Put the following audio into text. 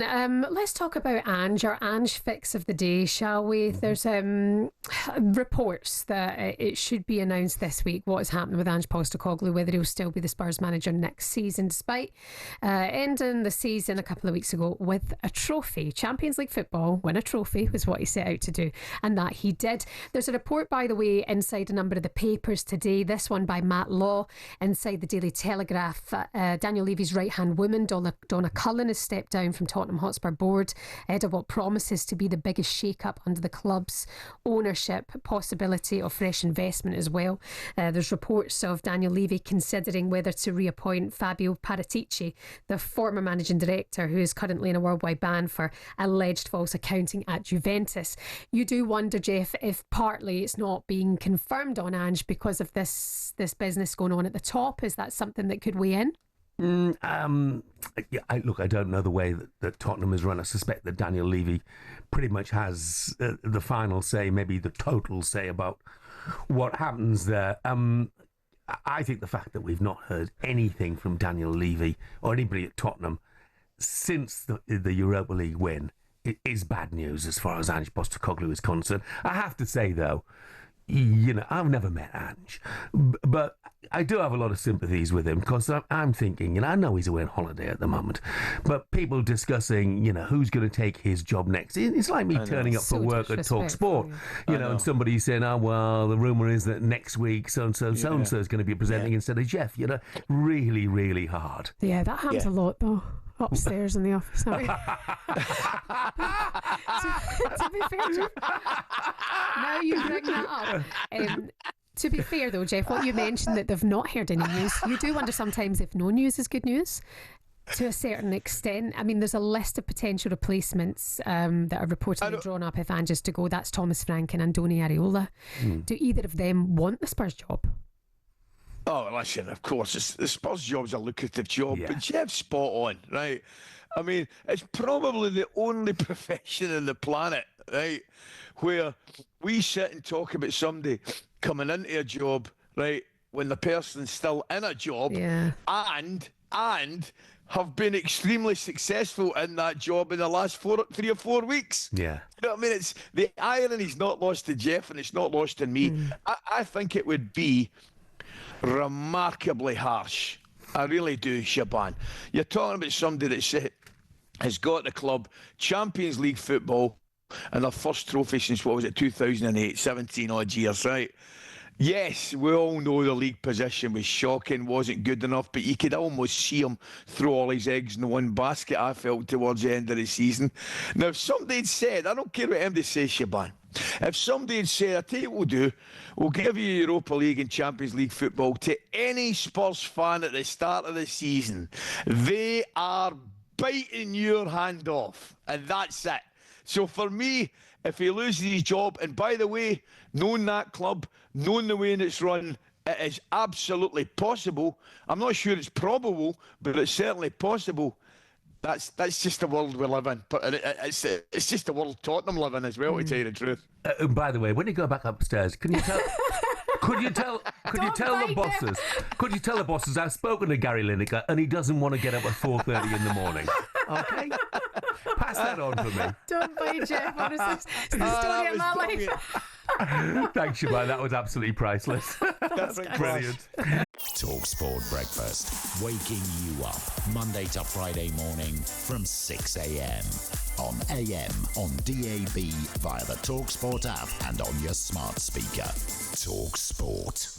Let's talk about Ange, our Ange fix of the day, shall we? There's reports that it should be announced this week what is happening with Ange Postecoglou, whether he'll still be the Spurs manager next season, despite ending the season a couple of weeks ago with a trophy. Champions League football, win a trophy was what he set out to do, and that he did. There's a report, by the way, inside a number of the papers today, this one by Matt Law, inside the Daily Telegraph. Daniel Levy's right-hand woman, Donna Cullen, has stepped down from Tottenham Hotspur board ahead of what promises to be the biggest shake-up under the club's ownership, possibility of fresh investment as well. There's reports of Daniel Levy considering whether to reappoint Fabio Paratici, the former managing director who is currently in a worldwide ban for alleged false accounting at Juventus. You do wonder, Jeff, if partly it's not being confirmed on Ange because of this business going on at the top. Is that something that could weigh in? I don't know the way that Tottenham is run. I suspect that Daniel Levy pretty much has the final say, maybe the total say about what happens there. I think the fact that we've not heard anything from Daniel Levy or anybody at Tottenham since the Europa League win is bad news as far as Ange Postecoglou is concerned. I have to say, though, I've never met Ange, but I do have a lot of sympathies with him because I'm thinking, I know he's away on holiday at the moment, but people discussing, who's going to take his job next. It's like me turning up for work at talkSPORT, and somebody saying, oh, well, the rumour is that next week so-and-so is going to be presenting instead of Jeff, really, really hard. Yeah, that happens a lot, though. Upstairs in the office. To be fair, Jeff, now you bring that up. To be fair, though, Jeff, what you mentioned that they've not heard any news, you do wonder sometimes if no news is good news. To a certain extent. I mean, there's a list of potential replacements that are reportedly drawn up if Ange is to go. That's Thomas Frank and Andoni Areola. Do either of them want the Spurs job? Oh, listen, of course, the Spurs job's a lucrative job, but Jeff's spot on, right? I mean, it's probably the only profession on the planet, right, where we sit and talk about somebody coming into a job, right, when the person's still in a job, and have been extremely successful in that job in the last 3 or 4 weeks. Yeah. You know what I mean? It's the irony's not lost to Jeff and it's not lost to me. I think it would be remarkably harsh. I really do, Shebahn. You're talking about somebody that has got the club Champions League football and their first trophy since, 2008, 17 odd years, right? Yes, we all know the league position was shocking, wasn't good enough, but you could almost see him throw all his eggs in one basket, I felt, towards the end of the season. Now, if somebody had said, I don't care what anybody says, Shebahn, if somebody had said, I tell you what we'll do, we'll give you Europa League and Champions League football to any Spurs fan at the start of the season, they are biting your hand off, and that's it. So for me, if he loses his job, and by the way, knowing that club, knowing the way it's run, it is absolutely possible. I'm not sure it's probable, but it's certainly possible. That's just the world we live in. But it's just the world Tottenham live in as well, to tell you the truth. By the way, when you go back upstairs, can you tell? Could you tell the bosses I've spoken to Gary Lineker and he doesn't want to get up at 4:30 in the morning? Okay, pass that on for me. Don't bite, Jeff. Honestly, it's the story of my life. Thanks, Shebahn. That was absolutely priceless. That's brilliant. talkSPORT Breakfast, waking you up Monday to Friday morning from 6 a.m. on AM, on DAB, via the talkSPORT app and on your smart speaker. talkSPORT.